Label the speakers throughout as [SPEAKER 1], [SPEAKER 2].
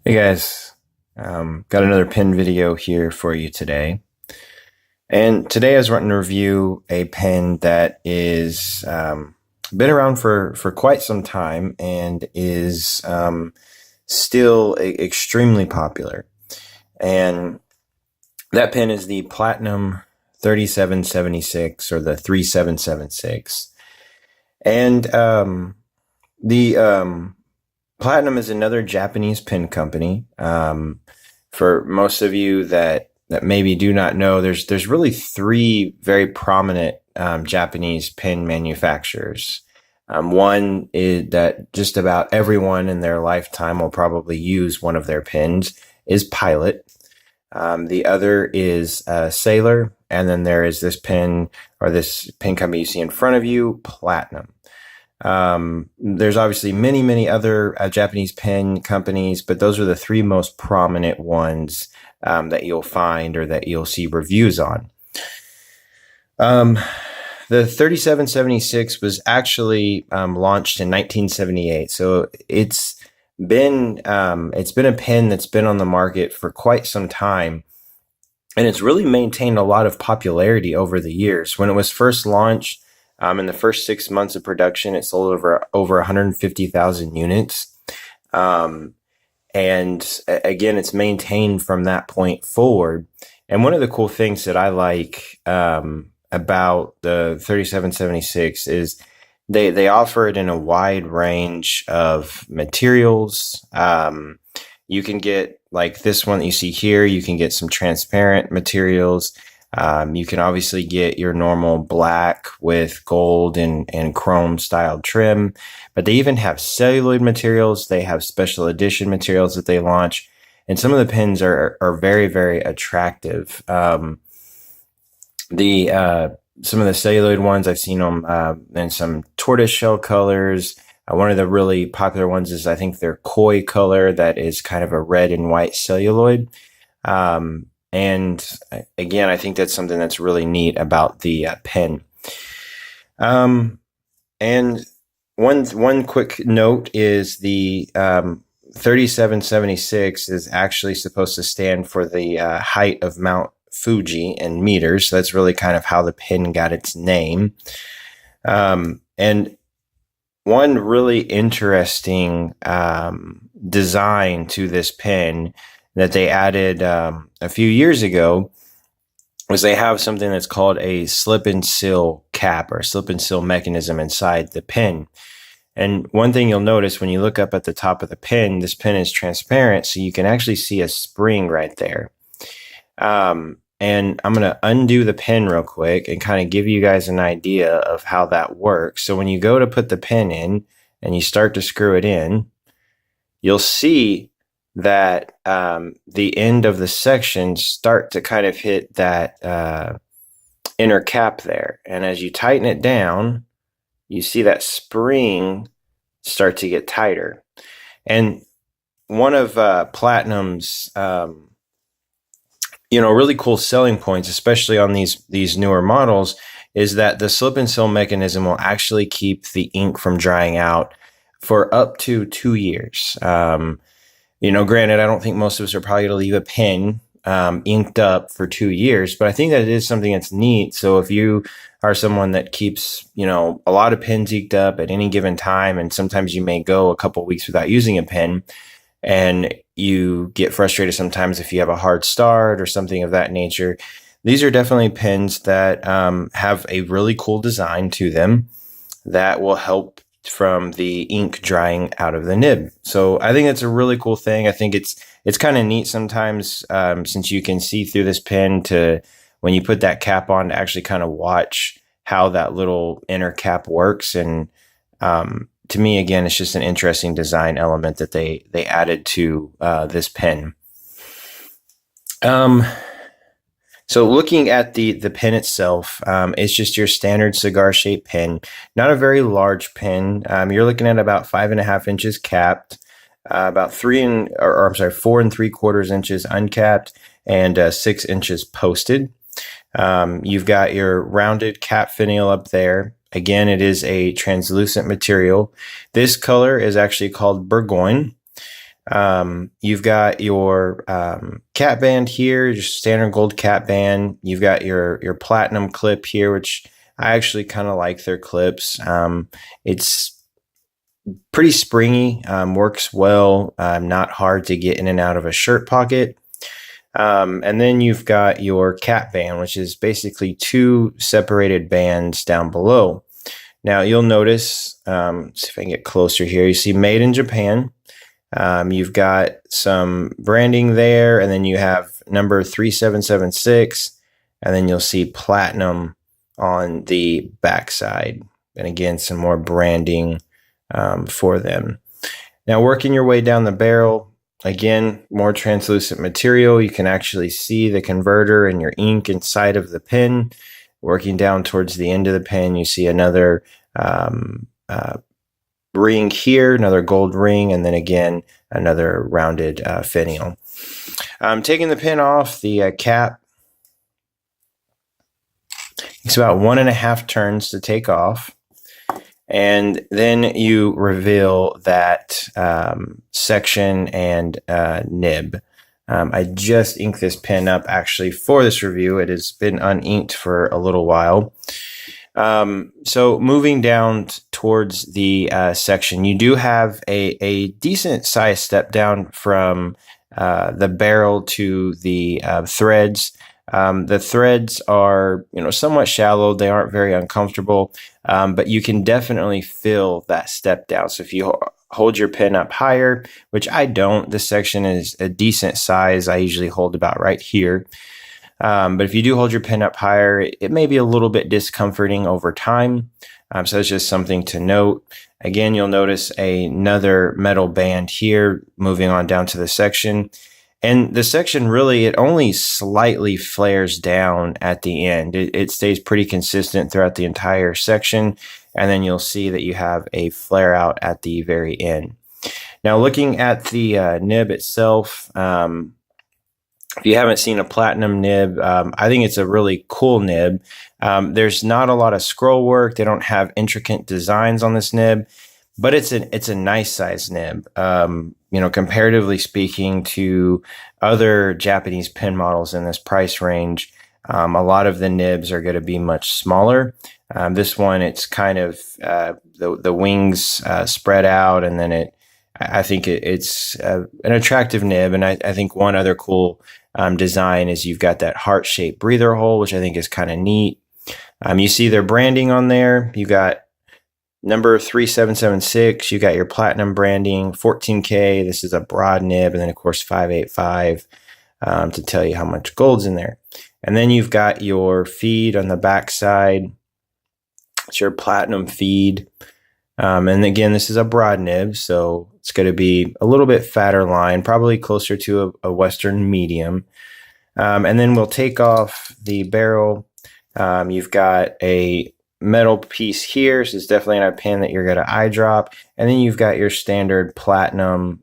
[SPEAKER 1] Hey guys, got another pen video here for you today. And today I was wanting to review a pen that is been around for quite some time and is still extremely popular. And that pen is the Platinum 3776 or the 3776. And the Platinum is another Japanese pen company. For most of you that maybe do not know, there's really three very prominent Japanese pen manufacturers. One is that just about everyone in their lifetime will probably use one of their pens is Pilot. The other is Sailor, and then there is this pen company you see in front of you, Platinum. There's obviously many other Japanese pen companies, but those are the three most prominent ones that you'll find or that you'll see reviews on. The 3776 was actually launched in 1978, so it's been a pen that's been on the market for quite some time, and it's really maintained a lot of popularity over the years. When it was first launched, in the first 6 months of production, it sold over 150,000 units. And again, it's maintained from that point forward. And one of the cool things that I like about the 3776 is they offer it in a wide range of materials. You can get, like this one that you see here, you can get some transparent materials. You can obviously get your normal black with gold and chrome style trim, but they even have celluloid materials. They have special edition materials that they launch, and some of the pens are very attractive. Some of the celluloid ones, I've seen them in some tortoise shell colors. One of the really popular ones is, I think, their koi color that is kind of a red and white celluloid. And again, I think that's something that's really neat about the pen. And one quick note is the 3776 is actually supposed to stand for the height of Mount Fuji in meters. So that's really kind of how the pen got its name. And one really interesting design to this pen that they added a few years ago was they have something that's called a slip and seal cap or slip and seal mechanism inside the pen. And one thing you'll notice when you look up at the top of the pen, this pen is transparent, so you can actually see a spring right there. And I'm going to undo the pen real quick and kind of give you guys an idea of how that works. So when you go to put the pen in and you start to screw it in, you'll see that the end of the section start to kind of hit that inner cap there. And as you tighten it down, you see that spring start to get tighter. And one of Platinum's really cool selling points, especially on these newer models, is that the slip and seal mechanism will actually keep the ink from drying out for up to 2 years. Granted, I don't think most of us are probably going to leave a pen inked up for 2 years, but I think that it is something that's neat. So if you are someone that keeps, a lot of pens inked up at any given time, and sometimes you may go a couple weeks without using a pen, and you get frustrated sometimes if you have a hard start or something of that nature, these are definitely pens that have a really cool design to them that will help from the ink drying out of the nib. So I think it's a really cool thing. I think it's kind of neat sometimes, since you can see through this pen to when you put that cap on to actually kind of watch how that little inner cap works. And to me, again, it's just an interesting design element that they added to this pen. So looking at the pen itself, it's just your standard cigar shaped pen, not a very large pen. You're looking at about 5.5 inches capped, about 4 3/4 inches uncapped, and 6 inches posted. You've got your rounded cap finial up there. Again, it is a translucent material. This color is actually called Burgoune. You've got your cap band here, just standard gold cap band. You've got your platinum clip here, which I actually kind of like their clips. It's pretty springy, works well, not hard to get in and out of a shirt pocket. And then you've got your cap band, which is basically two separated bands down below. Now you'll notice, see if I can get closer here, you see made in Japan. You've got some branding there, and then you have number 3776, and then you'll see platinum on the backside. And again, some more branding for them. Now, working your way down the barrel, again, more translucent material. You can actually see the converter and your ink inside of the pen. Working down towards the end of the pen, you see another ring here, another gold ring, and then again, another rounded finial. Taking the pen off, the cap, it's about 1.5 turns to take off. And then you reveal that section and nib. I just inked this pen up actually for this review. It has been uninked for a little while. So moving down towards the section, you do have a decent size step down from the barrel to the threads. The threads are, somewhat shallow. They aren't very uncomfortable, but you can definitely feel that step down. So if you hold your pen up higher, which I don't, this section is a decent size. I usually hold about right here. But if you do hold your pen up higher, it may be a little bit discomforting over time. So that's just something to note. Again, you'll notice another metal band here moving on down to the section. And the section really, it only slightly flares down at the end. It stays pretty consistent throughout the entire section. And then you'll see that you have a flare out at the very end. Now, looking at the nib itself, if you haven't seen a platinum nib, I think it's a really cool nib. There's not a lot of scroll work. They don't have intricate designs on this nib, but it's a nice size nib. Comparatively speaking to other Japanese pen models in this price range, a lot of the nibs are going to be much smaller. This one, it's kind of the wings spread out, and then I think it's an attractive nib. And I think one other cool design is you've got that heart-shaped breather hole, which I think is kind of neat. You see their branding on there. You got number 3776, you got your platinum branding, 14K. This is a broad nib, and then of course 585 to tell you how much gold's in there. And then you've got your feed on the back side. It's your platinum feed. And again, this is a broad nib, so it's going to be a little bit fatter line, probably closer to a Western medium. And then we'll take off the barrel. You've got a metal piece here, so it's definitely not a pen that you're going to eye drop. And then you've got your standard platinum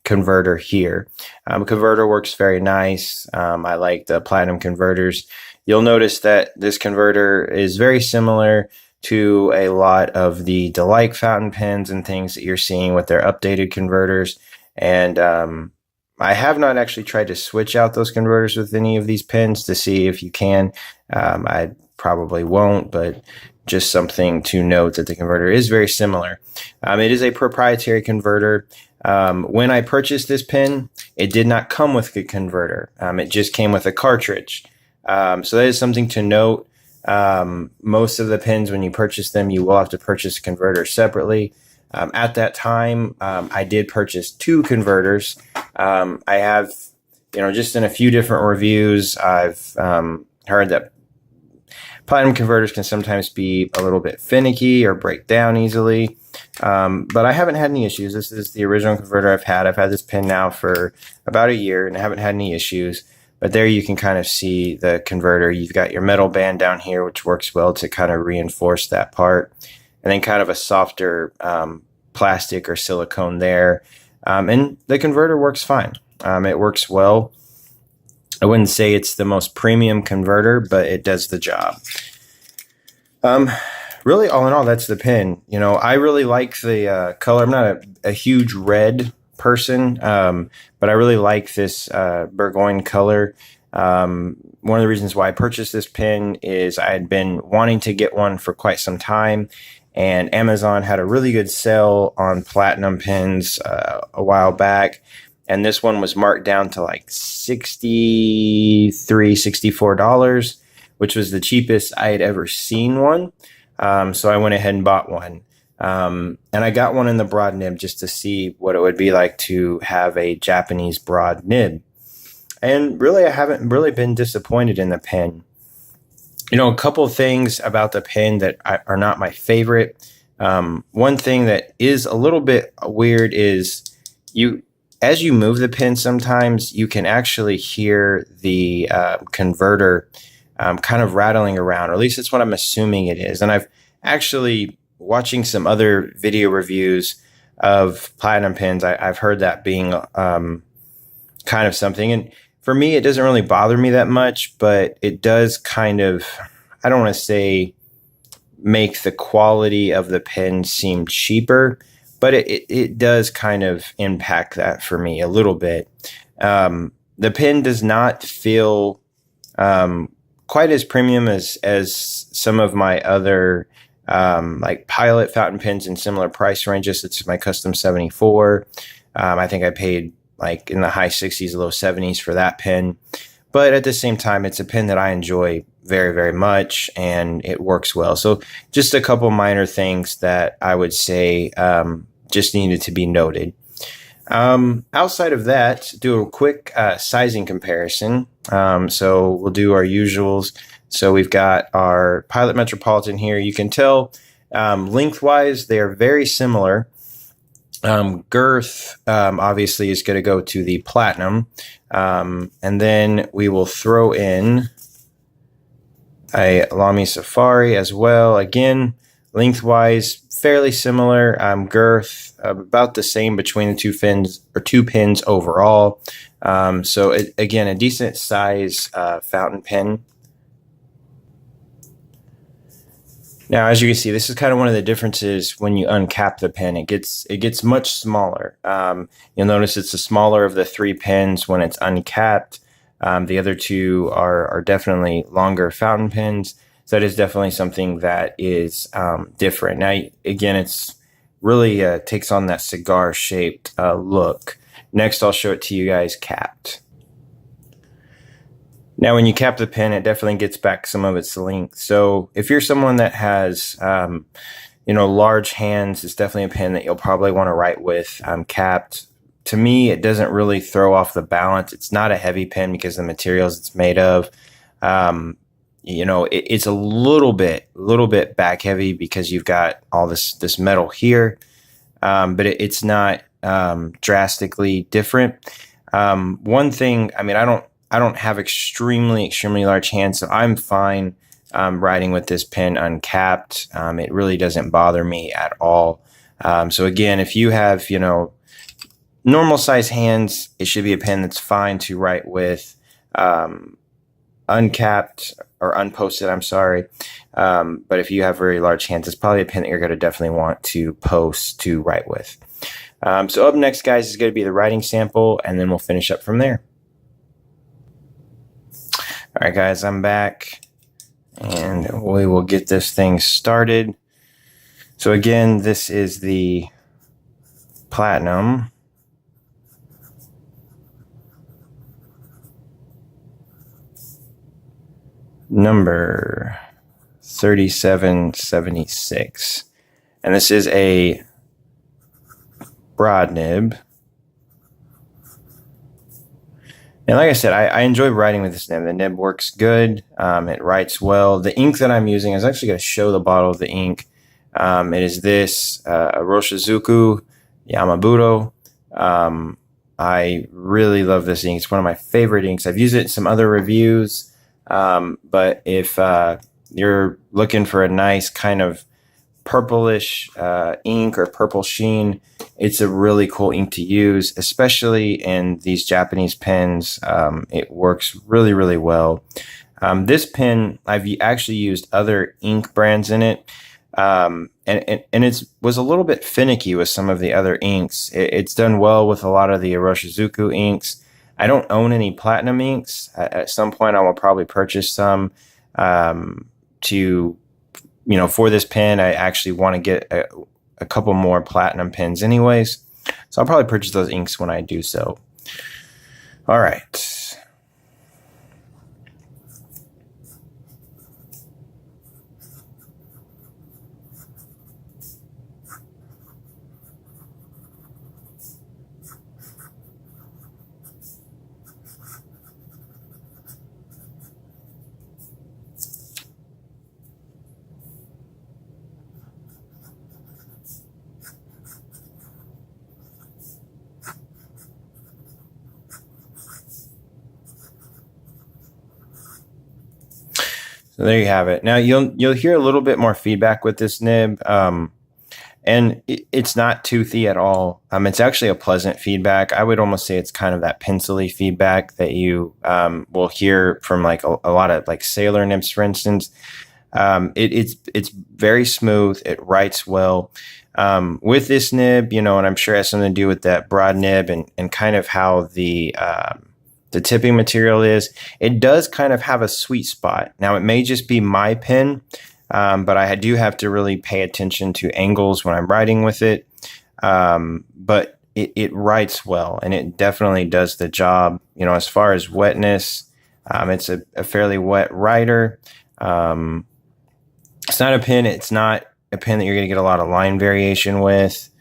[SPEAKER 1] converter here. Converter works very nice. I like the platinum converters. You'll notice that this converter is very similar to a lot of the Delight fountain pens and things that you're seeing with their updated converters. And I have not actually tried to switch out those converters with any of these pens to see if you can. I probably won't, but just something to note that the converter is very similar. It is a proprietary converter. When I purchased this pen, it did not come with a converter. It just came with a cartridge. So that is something to note. Most of the pens, when you purchase them, you will have to purchase a converter separately. At that time, I did purchase 2 converters. I have, just in a few different reviews, I've heard that platinum converters can sometimes be a little bit finicky or break down easily. But I haven't had any issues. This is the original converter I've had. I've had this pen now for about a year and I haven't had any issues. But there you can kind of see the converter. You've got your metal band down here, which works well to kind of reinforce that part. And then kind of a softer plastic or silicone there. And the converter works fine. It works well. I wouldn't say it's the most premium converter, but it does the job. Really, all in all, that's the pen. I really like the color. I'm not a huge red person, but I really like this Burgoine color. One of the reasons why I purchased this pen is I had been wanting to get one for quite some time, and Amazon had a really good sale on platinum pens a while back, and this one was marked down to like $64, which was the cheapest I had ever seen one. So I went ahead and bought one. And I got one in the broad nib just to see what it would be like to have a Japanese broad nib. And really, I haven't really been disappointed in the pen. You know, a couple of things about the pen that are not my favorite. One thing that is a little bit weird is as you move the pen, sometimes you can actually hear the converter kind of rattling around, or at least that's what I'm assuming it is. And I've actually, watching some other video reviews of platinum pens, I've heard that being kind of something. And for me, it doesn't really bother me that much, but it does kind of, I don't want to say make the quality of the pen seem cheaper, but it does kind of impact that for me a little bit. The pen does not feel quite as premium as some of my other like Pilot fountain pens in similar price ranges. It's my Custom 74. I think I paid like in the high 60s, low 70s for that pen. But at the same time, it's a pen that I enjoy very, very much, and it works well. So just a couple minor things that I would say just needed to be noted. Outside of that, do a quick sizing comparison. So we'll do our usuals. So we've got our Pilot Metropolitan here. You can tell lengthwise, they are very similar. Girth obviously is going to go to the Platinum. And then we will throw in a Lamy Safari as well. Again, lengthwise, fairly similar. Girth about the same between the two pins overall. So again, a decent size fountain pen. Now, as you can see, this is kind of one of the differences when you uncap the pen. It gets much smaller. You'll notice it's the smaller of the three pens when it's uncapped. The other two are definitely longer fountain pens. So that is definitely something that is different. Now, again, it's really takes on that cigar-shaped look. Next, I'll show it to you guys capped. Now, when you cap the pen, it definitely gets back some of its length. So if you're someone that has, large hands, it's definitely a pen that you'll probably want to write with capped. To me, it doesn't really throw off the balance. It's not a heavy pen because of the materials it's made of. It's a little bit back heavy because you've got all this metal here, but it's not drastically different. One thing, I don't have extremely large hands, so I'm fine writing with this pen uncapped. It really doesn't bother me at all. So again, if you have, normal size hands, it should be a pen that's fine to write with uncapped or unposted, I'm sorry. But if you have very large hands, it's probably a pen that you're going to definitely want to post to write with. So up next, guys, is going to be the writing sample, and then we'll finish up from there. All right, guys, I'm back, and we will get this thing started. So again, this is the Platinum. Number 3776. And this is a broad nib. And like I said, I enjoy writing with this nib. The nib works good. It writes well. The ink that I'm using, I was actually going to show the bottle of the ink. It is this Roshizuku Yamabudo. I really love this ink. It's one of my favorite inks. I've used it in some other reviews. But if you're looking for a nice kind of purplish ink or purple sheen, it's a really cool ink to use, especially in these Japanese pens. It works really, really well. This pen, I've actually used other ink brands in it. And and it's was a little bit finicky with some of the other inks. It's done well with a lot of the Iroshizuku inks. I don't own any platinum inks. At some point, I will probably purchase some to, for this pen. I actually want to get a couple more platinum pens anyways. So I'll probably purchase those inks when I do so. All right. So there you have it. Now you'll hear a little bit more feedback with this nib, and it's not toothy at all. It's actually a pleasant feedback. I would almost say it's kind of that pencily feedback that you will hear from like a lot of like sailor nibs, for instance. It's very smooth. It writes well. With this nib, and I'm sure it has something to do with that broad nib and kind of how the tipping material is. It does kind of have a sweet spot. Now, it may just be my pen, but I do have to really pay attention to angles when I'm writing with it. But it writes well, and it definitely does the job. As far as wetness, it's a fairly wet writer. It's not a pen. It's not a pen that you're going to get a lot of line variation with.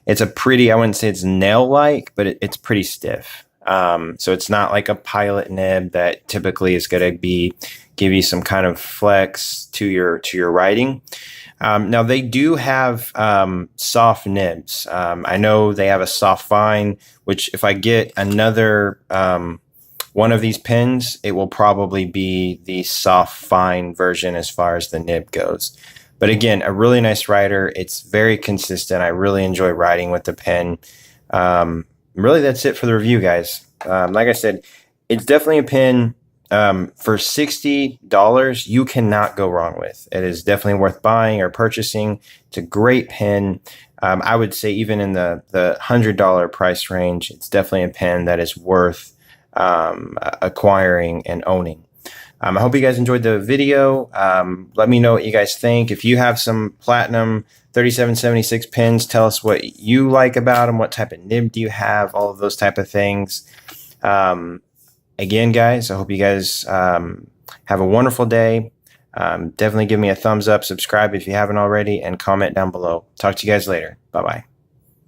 [SPEAKER 1] It's a pretty, I wouldn't say it's nail-like, but it's pretty stiff. So it's not like a pilot nib that typically is going to give you some kind of flex to your writing. Now they do have soft nibs. I know they have a soft fine, which if I get another one of these pens, it will probably be the soft fine version as far as the nib goes. But again, a really nice writer. It's very consistent. I really enjoy writing with the pen. Really, that's it for the review, guys. Like I said, it's definitely a pen for $60 you cannot go wrong with. It is definitely worth buying or purchasing. It's a great pen. I would say even in the $100 price range, it's definitely a pen that is worth acquiring and owning. I hope you guys enjoyed the video. Let me know what you guys think. If you have some platinum 3776 pens, tell us what you like about them. What type of nib do you have? All of those type of things. Again, guys, I hope you guys have a wonderful day. Definitely give me a thumbs up, subscribe if you haven't already, and comment down below. Talk to you guys later. Bye-bye.